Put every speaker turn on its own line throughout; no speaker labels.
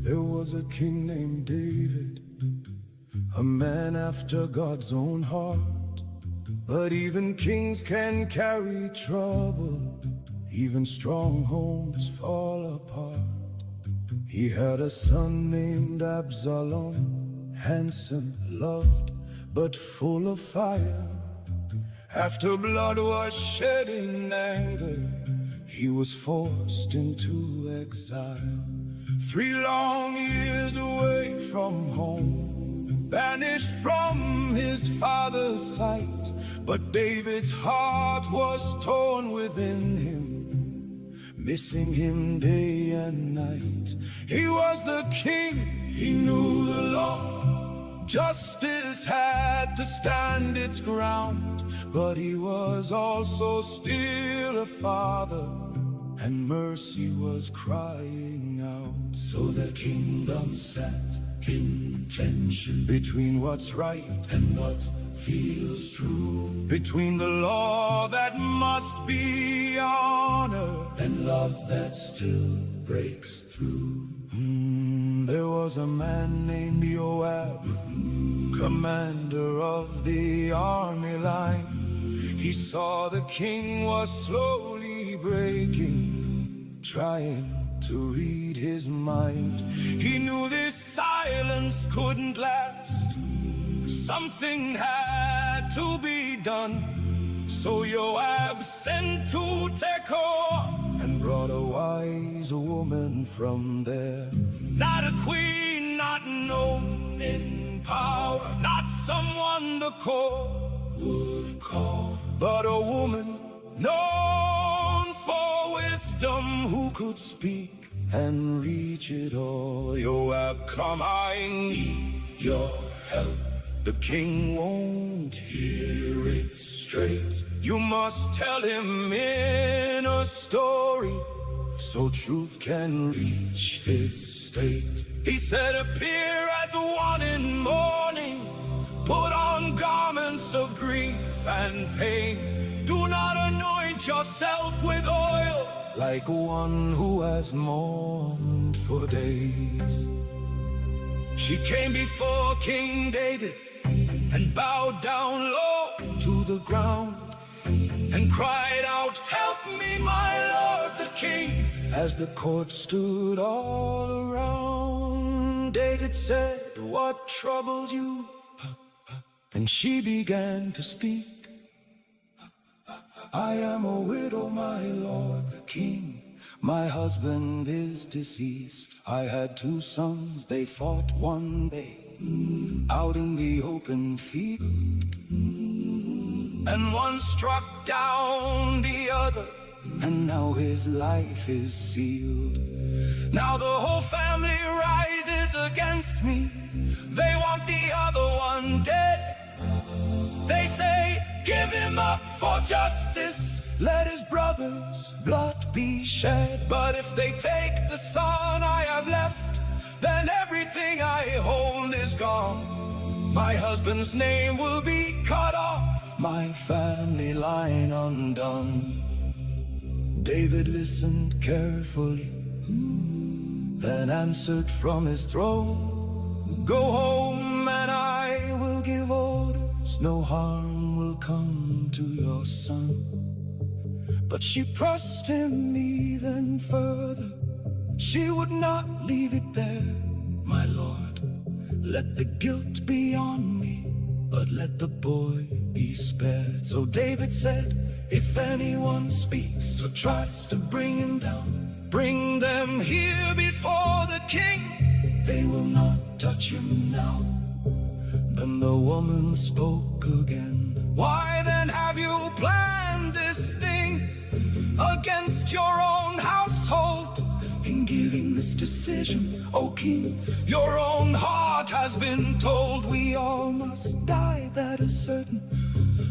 There was a king named David, a man after God's own heart. But even kings can carry trouble, even strong homes fall apart. He had a son named Absalom, handsome, loved, but full of fire. After blood was shed in anger, he was forced into exile. 3 long years away from home, banished from his father's sight. But David's heart was torn within him, missing him day and night. He was the king, he knew the law. Justice had to stand its ground, but he was also still a father, and mercy was crying out. So the kingdom sat in tension between what's right and what feels true, between the law that must be honored and love that still breaks through. There was a man named Joab, commander of the army line. He saw the king was slowly breaking, trying to read his mind. He knew this silence couldn't last. Something had to be done. So Joab sent to Tekoa and brought a wise woman from there. Not a queen, not known in power, not someone the court would call, but a woman known for wisdom, who could speak and reach it all. Joab, come, I need your help. The king won't hear it straight. You must tell him in a story, so truth can reach his state. He said, appear as one in mourning, put on garments of grief and pain. Do not anoint yourself with oil, like one who has mourned for days. She came before King David and bowed down low to the ground and cried out, help me, my lord the king. As the court stood all around, David said, what troubles you? And she began to speak. I am a widow, my lord the king. My husband is deceased. I had 2 sons, they fought one day out in the open field, and one struck down the other, and now his life is sealed. Now the whole family rises against me. They want the other one dead. They say, give him up for justice, let his brother's blood be shed. But if they take the son I have left, then everything I hold is gone. My husband's name will be cut off, my family line undone. David listened carefully, then answered from his throne, go home and I will give orders, no harm will come to your son. But she pressed him even further. She would not leave it there. My lord, let the guilt be on me, but let the boy be spared. So David said, if anyone speaks or tries to bring him down, bring them here before the king. They will not touch him now. Then the woman spoke again. Why then have you planned this thing against your own household? In giving this decision, O king, your own heart has been told. We all must die, that is certain,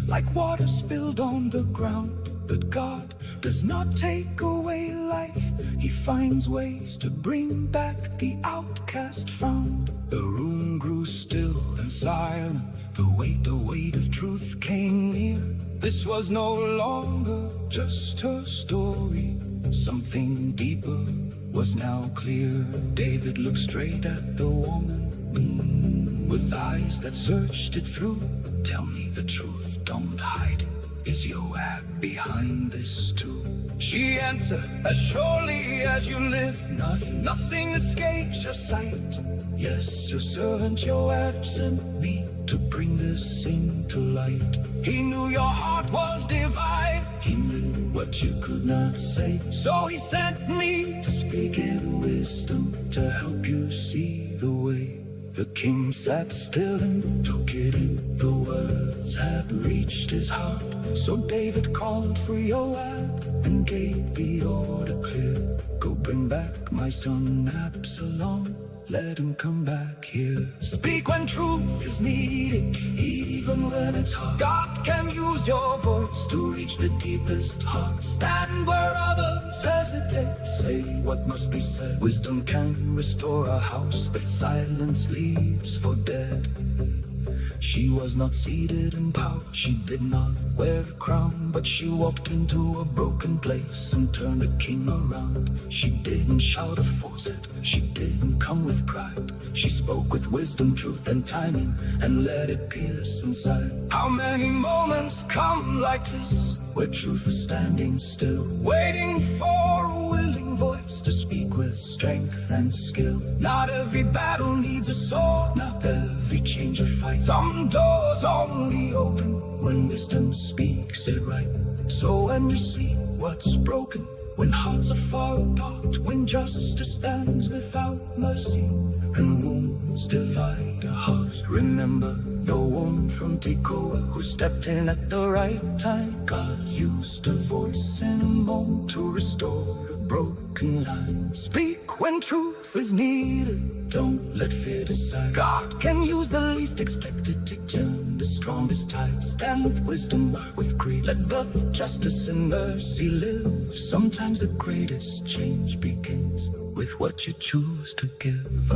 like water spilled on the ground. But God does not take away life. He finds ways to bring back the outcast found. The room grew still and silent. The weight of truth came near. This was no longer just her story. Something deeper was now clear. David looked straight at the woman, with eyes that searched it through. Tell me the truth, don't hide it. Is Joab behind this too? She answered, as surely as you live, nothing escapes your sight. Yes, your servant Joab sent me to bring this into light. He knew your heart was divine, he knew what you could not say. So he sent me to speak in wisdom, to help you see the way. The king sat still and took it in. The words had reached his heart. So David called for Joab and gave the order clear. Go bring back my son Absalom, let him come back here. Speak when truth is needed, even when it's hard. God can use your voice to reach the deepest heart. Stand where others hesitate, say what must be said. Wisdom can restore a house that silence leaves for dead. She was not seated in power, she did not wear a crown, but she walked into a broken place and turned a king around. She didn't shout or force it, she didn't come with pride. She spoke with wisdom, truth and timing, and let it pierce inside. How many moments come like this, where truth is standing still, waiting for a willing voice to speak with strength and skill. Not every battle needs a sword, not every change a fight. Some doors only open when wisdom speaks it right. So when you see what's broken, when hearts are far apart, when justice stands without mercy, and wounds divide a heart, remember the woman from Tekoa who stepped in at the right time. God used a voice in a moment to restore a broken line. Speak when truth is needed, don't let fear decide. God can use the least expected to turn the strongest tide. Stand with wisdom, with greed, let both justice and mercy live. Sometimes the greatest change begins with what you choose to give.